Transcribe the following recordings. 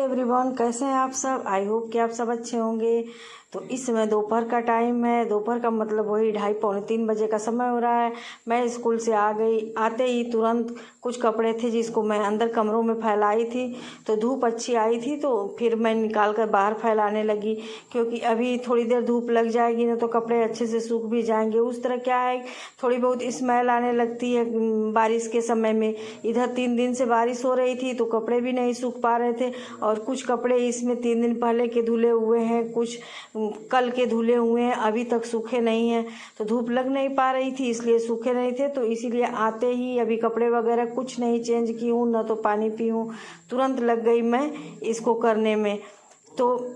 Everyone, कैसे हैं आप सब। आई होप कि आप सब अच्छे होंगे। तो इस समय दोपहर का टाइम है। दोपहर का मतलब वही 2:30-3 बजे का समय हो रहा है। मैं स्कूल से आ गई। आते ही तुरंत कुछ कपड़े थे जिसको मैं अंदर कमरों में फैलाई थी, तो धूप अच्छी आई थी तो फिर मैं निकाल कर बाहर फैलाने लगी, क्योंकि अभी थोड़ी देर धूप लग जाएगी ना तो कपड़े अच्छे से सूख भी जाएंगे। उस तरह क्या है, थोड़ी बहुत स्मेल आने लगती है बारिश के समय में। इधर 3 दिन से बारिश हो रही थी तो कपड़े भी नहीं सूख पा रहे थे, और कुछ कपड़े इसमें 3 दिन पहले के धुले हुए हैं, कुछ कल के धुले हुए हैं, अभी तक सूखे नहीं हैं। तो धूप लग नहीं पा रही थी इसलिए सूखे नहीं थे। तो इसीलिए आते ही अभी कपड़े वगैरह कुछ नहीं चेंज की हूँ, ना तो पानी पी हूँ, तुरंत लग गई मैं इसको करने में। तो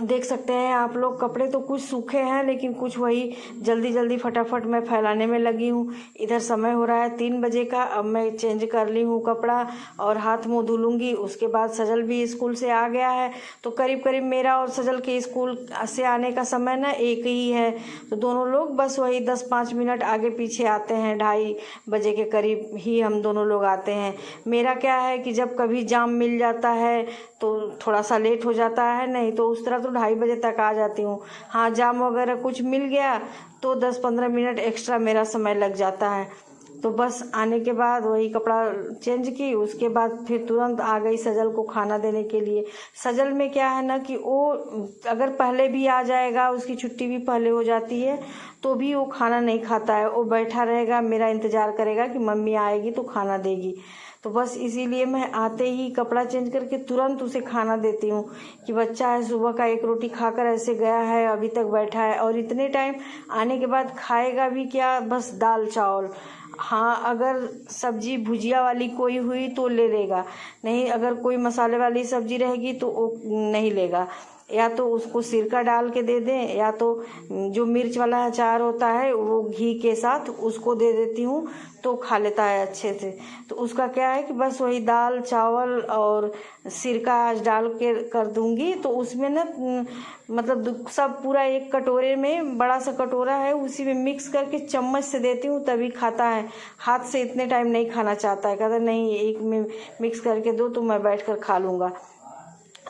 देख सकते हैं आप लोग, कपड़े तो कुछ सूखे हैं लेकिन कुछ वही जल्दी जल्दी फटाफट मैं फैलाने में लगी हूँ। इधर समय हो रहा है 3 बजे का। अब मैं चेंज कर ली हूँ कपड़ा और हाथ मुंह धुलूंगी। उसके बाद सजल भी स्कूल से आ गया है, तो करीब करीब मेरा और सजल के स्कूल से आने का समय ना एक ही है। तो दोनों लोग बस वही 10-5 मिनट आगे पीछे आते हैं। 2:30 बजे के करीब ही हम दोनों लोग आते हैं। मेरा क्या है कि जब कभी जाम मिल जाता है तो थोड़ा सा लेट हो जाता है, नहीं तो उस तरह तो 2:30 बजे तक आ जाती हूँ। हाँ, जाम वगैरह कुछ मिल गया तो 10-15 मिनट एक्स्ट्रा मेरा समय लग जाता है। तो बस आने के बाद वही कपड़ा चेंज की, उसके बाद फिर तुरंत आ गई सजल को खाना देने के लिए। सजल में क्या है ना कि वो अगर पहले भी आ जाएगा, उसकी छुट्टी भी पहले हो जाती है, तो भी वो खाना नहीं खाता है। वो बैठा रहेगा, मेरा इंतज़ार करेगा कि मम्मी आएगी तो खाना देगी। तो बस इसीलिए मैं आते ही कपड़ा चेंज करके तुरंत उसे खाना देती हूँ कि बच्चा है, सुबह का एक रोटी खाकर ऐसे गया है, अभी तक बैठा है, और इतने टाइम आने के बाद खाएगा भी क्या, बस दाल चावल। हाँ, अगर सब्जी भुजिया वाली कोई हुई तो ले लेगा, नहीं अगर कोई मसाले वाली सब्जी रहेगी तो वो नहीं लेगा। या तो उसको सिरका डाल के दे दें, या तो जो मिर्च वाला अचार होता है वो घी के साथ उसको दे देती हूँ तो खा लेता है अच्छे से। तो उसका क्या है कि बस वही दाल चावल और सिरका आज डाल के कर दूंगी, तो उसमें ना मतलब सब पूरा एक कटोरे में, बड़ा सा कटोरा है, उसी में मिक्स करके चम्मच से देती हूँ तभी खाता है। हाथ से इतने टाइम नहीं खाना चाहता है, कहता नहीं एक में मिक्स करके दो तो मैं बैठ कर खा लूँगा।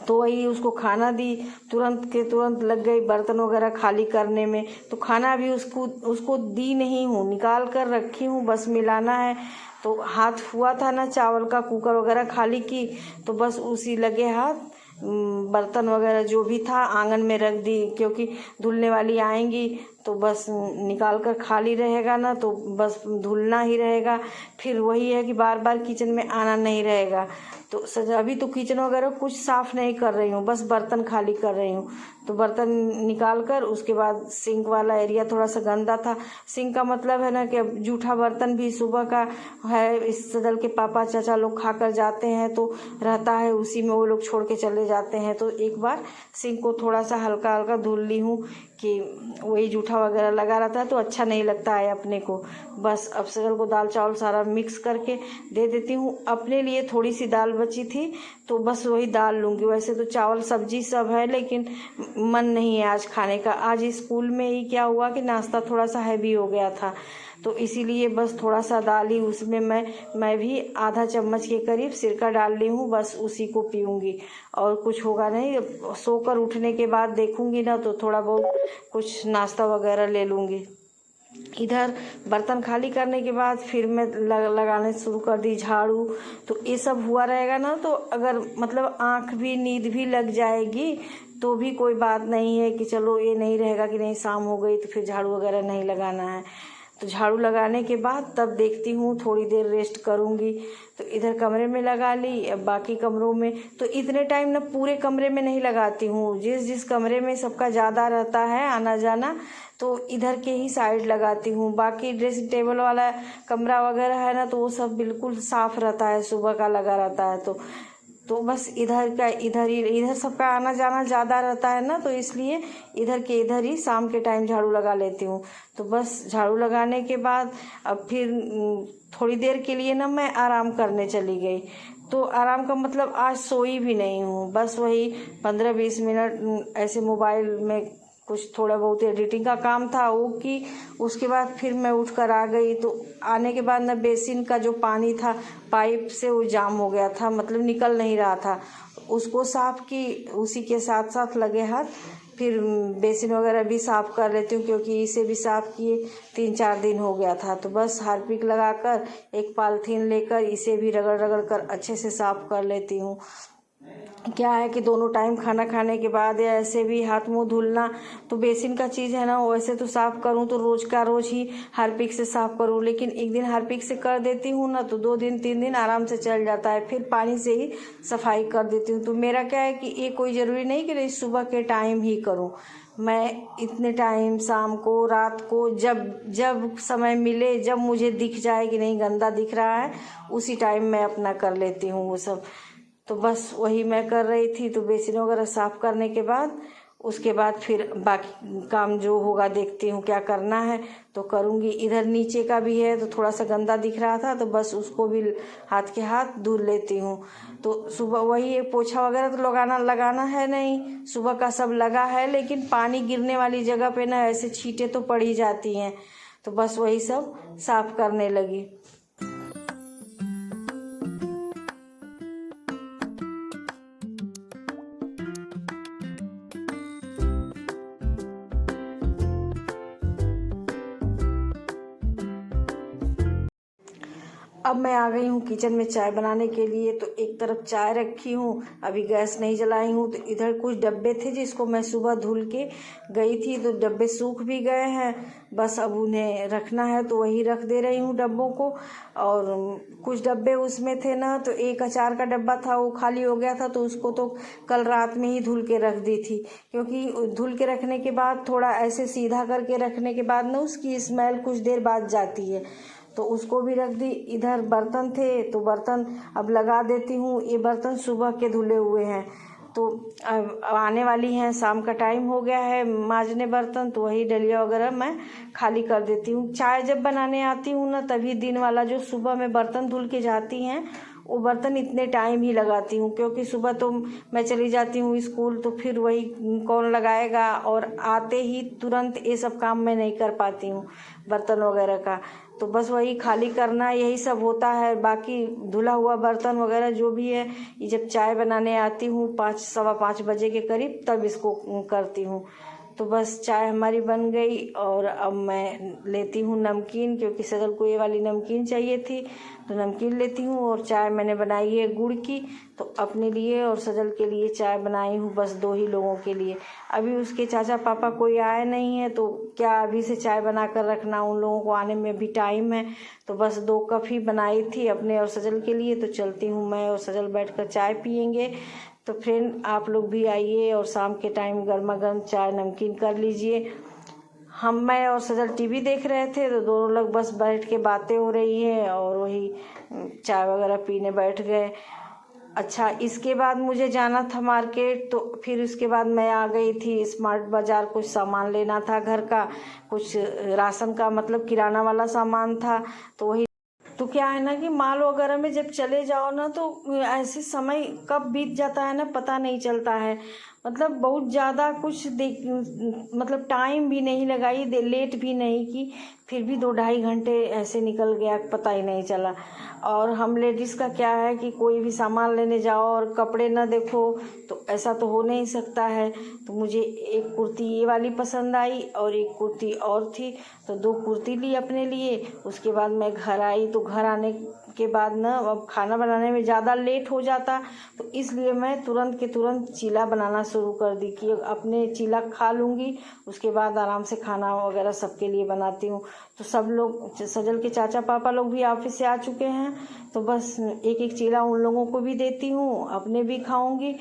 तो वही उसको खाना दी, तुरंत के तुरंत लग गई बर्तन वगैरह खाली करने में। तो खाना भी उसको दी नहीं हूँ, निकाल कर रखी हूँ, बस मिलाना है। तो हाथ हुआ था ना चावल का, कुकर वगैरह खाली की, तो बस उसी लगे हाथ बर्तन वगैरह जो भी था आंगन में रख दी, क्योंकि धुलने वाली आएंगी तो बस निकाल कर खाली रहेगा ना तो बस धुलना ही रहेगा। फिर वही है कि बार बार किचन में आना नहीं रहेगा। तो अभी तो किचन वगैरह कुछ साफ़ नहीं कर रही हूँ, बस बर्तन खाली कर रही हूँ। तो बर्तन निकाल कर उसके बाद सिंक वाला एरिया थोड़ा सा गंदा था। सिंक का मतलब है ना कि अब जूठा बर्तन भी सुबह का है, इस सजल के पापा चाचा लोग खा कर जाते हैं तो रहता है उसी में, वो लोग छोड़ के चले जाते हैं। तो एक बार सिंक को थोड़ा सा हल्का हल्का धुल ली हूँ कि वही जूठा वगैरह लगा रहता है तो अच्छा नहीं लगता है अपने को। बस अब सजल को दाल चावल सारा मिक्स करके दे देती हूँ। अपने लिए थोड़ी सी दाल बची थी तो बस वही दाल लूँगी। वैसे तो चावल सब्जी सब है लेकिन मन नहीं है आज खाने का। आज स्कूल में ही क्या हुआ कि नाश्ता थोड़ा सा हैवी हो गया था, तो इसीलिए बस थोड़ा सा दाल ही, उसमें मैं भी आधा चम्मच के करीब सिरका डाल ली हूँ, बस उसी को पीऊँगी और कुछ होगा नहीं। सोकर उठने के बाद देखूँगी ना तो थोड़ा बहुत कुछ नाश्ता वगैरह ले लूँगी। इधर बर्तन खाली करने के बाद फिर मैं लगाने शुरू कर दी झाड़ू। तो ये सब हुआ रहेगा ना तो अगर मतलब आँख भी नींद भी लग जाएगी तो भी कोई बात नहीं है कि चलो ये नहीं रहेगा कि नहीं शाम हो गई तो फिर झाड़ू वगैरह नहीं लगाना है। तो झाड़ू लगाने के बाद तब देखती हूँ थोड़ी देर रेस्ट करूँगी। तो इधर कमरे में लगा ली, अब बाकी कमरों में तो इतने टाइम ना पूरे कमरे में नहीं लगाती हूँ। जिस कमरे में सबका ज़्यादा रहता है आना जाना तो इधर के ही साइड लगाती हूँ। बाकी ड्रेसिंग टेबल वाला कमरा वगैरह है ना तो वो सब बिल्कुल साफ़ रहता है, सुबह का लगा रहता है। तो बस इधर सबका आना जाना ज़्यादा रहता है ना, तो इसलिए इधर ही शाम के टाइम झाड़ू लगा लेती हूँ। तो बस झाड़ू लगाने के बाद अब फिर थोड़ी देर के लिए ना मैं आराम करने चली गई। तो आराम का मतलब आज सोई भी नहीं हूँ, बस वही 15-20 मिनट ऐसे मोबाइल में कुछ थोड़ा बहुत एडिटिंग का काम था वो की। उसके बाद फिर मैं उठकर आ गई। तो आने के बाद ना बेसिन का जो पानी था पाइप से वो जाम हो गया था, मतलब निकल नहीं रहा था। उसको साफ़ की, उसी के साथ साथ लगे हाथ फिर बेसिन वगैरह भी साफ़ कर लेती हूँ, क्योंकि इसे भी साफ़ किए 3-4 दिन हो गया था। तो बस हार्पिक लगाकर एक पॉलीथीन लेकर इसे भी रगड़ रगड़ कर अच्छे से साफ़ कर लेती हूँ। क्या है कि दोनों टाइम खाना खाने के बाद या ऐसे भी हाथ मुंह धुलना, तो बेसिन का चीज़ है ना, वैसे तो साफ़ करूँ तो रोज़ का रोज़ ही हार्पिक से साफ़ करूँ, लेकिन एक दिन हार्पिक से कर देती हूँ ना तो 2 दिन 3 दिन आराम से चल जाता है, फिर पानी से ही सफाई कर देती हूँ। तो मेरा क्या है कि ये कोई ज़रूरी नहीं कि सुबह के टाइम ही करूँ, मैं इतने टाइम शाम को, रात को, जब जब समय मिले, जब मुझे दिख जाए कि नहीं गंदा दिख रहा है, उसी टाइम मैं अपना कर लेती हूँ वो सब। तो बस वही मैं कर रही थी। तो बेसिन वगैरह साफ़ करने के बाद उसके बाद फिर बाकी काम जो होगा देखती हूँ क्या करना है तो करूँगी। इधर नीचे का भी है तो थोड़ा सा गंदा दिख रहा था, तो बस उसको भी हाथ के हाथ धुल लेती हूँ। तो सुबह वही एक पोछा वगैरह तो लगाना है नहीं, सुबह का सब लगा है, लेकिन पानी गिरने वाली जगह पे ना ऐसे छींटे तो पड़ ही जाती हैं, तो बस वही सब साफ़ करने लगी। अब मैं आ गई हूँ किचन में चाय बनाने के लिए। तो एक तरफ चाय रखी हूँ, अभी गैस नहीं जलाई हूँ। तो इधर कुछ डब्बे थे जिसको मैं सुबह धुल के गई थी, तो डब्बे सूख भी गए हैं, बस अब उन्हें रखना है तो वही रख दे रही हूँ डब्बों को। और कुछ डब्बे उसमें थे ना, तो एक अचार का डब्बा था वो खाली हो गया था, तो उसको तो कल रात में ही धुल के रख दी थी, क्योंकि धुल के रखने के बाद थोड़ा ऐसे सीधा करके रखने के बाद ना उसकी स्मेल कुछ देर बाद जाती है, तो उसको भी रख दी। इधर बर्तन थे तो बर्तन अब लगा देती हूँ। ये बर्तन सुबह के धुले हुए हैं, तो अब आने वाली हैं, शाम का टाइम हो गया है मांजने बर्तन, तो वही डलिया वगैरह मैं खाली कर देती हूँ। चाय जब बनाने आती हूँ ना तभी दिन वाला जो सुबह में बर्तन धुल के जाती हैं वो बर्तन इतने टाइम ही लगाती हूँ, क्योंकि सुबह तो मैं चली जाती हूँ स्कूल, तो फिर वही कौन लगाएगा, और आते ही तुरंत ये सब काम मैं नहीं कर पाती हूँ बर्तन वगैरह का। तो बस वही खाली करना यही सब होता है। बाकी धुला हुआ बर्तन वगैरह जो भी है ये जब चाय बनाने आती हूँ 5-5:15 बजे के करीब तब इसको करती हूँ। तो बस चाय हमारी बन गई और अब मैं लेती हूँ नमकीन, क्योंकि सजल को ये वाली नमकीन चाहिए थी, तो नमकीन लेती हूँ। और चाय मैंने बनाई है गुड़ की, तो अपने लिए और सजल के लिए चाय बनाई हूँ, बस 2 ही लोगों के लिए। अभी उसके चाचा पापा कोई आए नहीं है, तो क्या अभी से चाय बना कर रखना, उन लोगों को आने में भी टाइम है। तो बस 2 कप ही बनाई थी अपने और सजल के लिए। तो चलती हूँ, मैं और सजल बैठकर चाय पियेंगे। तो फ्रेंड आप लोग भी आइए और शाम के टाइम गर्मा गर्म चाय नमकीन कर लीजिए। मैं और सजल टीवी देख रहे थे, तो दोनों लोग बस बैठ के बातें हो रही है और वही चाय वगैरह पीने बैठ गए। अच्छा, इसके बाद मुझे जाना था मार्केट, तो फिर उसके बाद मैं आ गई थी स्मार्ट बाज़ार, कुछ सामान लेना था घर का, कुछ राशन का मतलब किराना वाला सामान था। तो वही, तो क्या है ना कि माल वगैरह में जब चले जाओ ना तो ऐसे समय कब बीत जाता है ना पता नहीं चलता है। मतलब बहुत ज़्यादा कुछ देख, मतलब टाइम भी नहीं लगाई, लेट भी नहीं की, फिर भी 2-2.5 घंटे ऐसे निकल गया पता ही नहीं चला। और हम लेडीज़ का क्या है कि कोई भी सामान लेने जाओ और कपड़े ना देखो तो ऐसा तो हो नहीं सकता है। तो मुझे एक कुर्ती ये वाली पसंद आई और एक कुर्ती और थी, तो 2 कुर्ती ली अपने लिए। उसके बाद मैं घर आई, तो घर आने के बाद ना अब खाना बनाने में ज़्यादा लेट हो जाता, तो इसलिए मैं तुरंत के तुरंत चीला बनाना शुरू कर दी कि अपने चीला खा लूँगी, उसके बाद आराम से खाना वगैरह सबके लिए बनाती हूँ। तो सब लोग, सजल के चाचा पापा लोग भी ऑफिस से आ चुके हैं, तो बस एक एक चीला उन लोगों को भी देती हूँ, अपने भी खाऊंगी।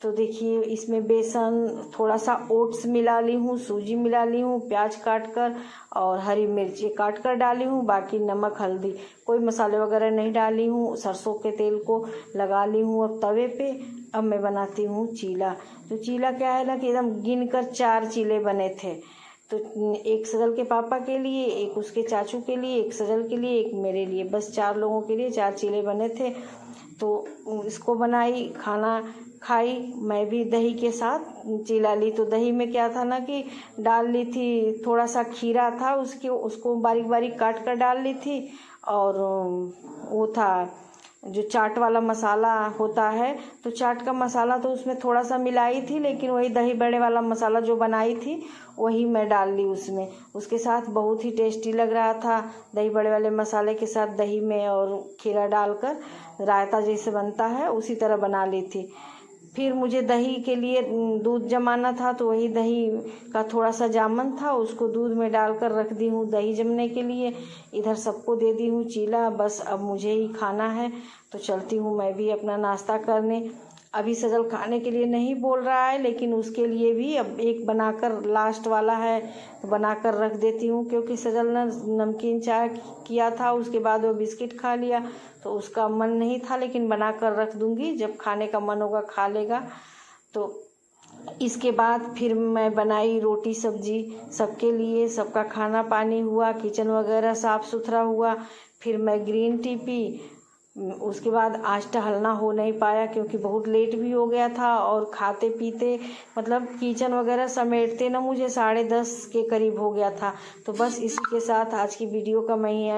तो देखिए इसमें बेसन, थोड़ा सा ओट्स मिला ली हूँ, सूजी मिला ली हूँ, प्याज काट कर और हरी मिर्ची काट कर डाली हूँ, बाकी नमक हल्दी, कोई मसाले वगैरह नहीं डाली हूँ। सरसों के तेल को लगा ली हूँ अब तवे पे। अब मैं बनाती हूँ चीला। तो चीला क्या है ना कि एकदम गिन कर 4 चीले बने थे, तो एक सजल के पापा के लिए, एक उसके चाचू के लिए, एक सजल के लिए, एक मेरे लिए, बस 4 लोगों के लिए 4 चीले बने थे। तो इसको बनाई खाना, खाई। मैं भी दही के साथ चिला ली। तो दही में क्या था ना कि डाल ली थी, थोड़ा सा खीरा था उसको बारीक बारीक काट कर डाल ली थी। और वो था जो चाट वाला मसाला होता है, तो चाट का मसाला तो उसमें थोड़ा सा मिलाई थी, लेकिन वही दही बड़े वाला मसाला जो बनाई थी वही मैं डाल ली उसमें। उसके साथ बहुत ही टेस्टी लग रहा था। दही बड़े वाले मसाले के साथ दही में और खीरा डालकर रायता जैसे बनता है उसी तरह बना ली थी। फिर मुझे दही के लिए दूध जमाना था, तो वही दही का थोड़ा सा जामन था, उसको दूध में डालकर रख दी हूँ दही जमने के लिए। इधर सबको दे दी हूँ चीला, बस अब मुझे ही खाना है। तो चलती हूँ मैं भी अपना नाश्ता करने। अभी सजल खाने के लिए नहीं बोल रहा है, लेकिन उसके लिए भी अब एक बनाकर लास्ट वाला है तो बनाकर रख देती हूँ, क्योंकि सजल ने नमकीन चाय किया था, उसके बाद वो बिस्किट खा लिया, तो उसका मन नहीं था, लेकिन बनाकर रख दूँगी, जब खाने का मन होगा खा लेगा। तो इसके बाद फिर मैं बनाई रोटी सब्जी सबके लिए, सबका खाना पानी हुआ, किचन वगैरह साफ़ सुथरा हुआ। फिर मैं ग्रीन टी पी। उसके बाद आज टहलना हो नहीं पाया, क्योंकि बहुत लेट भी हो गया था, और खाते पीते मतलब किचन वगैरह समेटते ना मुझे 10:30 के करीब हो गया था। तो बस इसी के साथ आज की वीडियो का मैं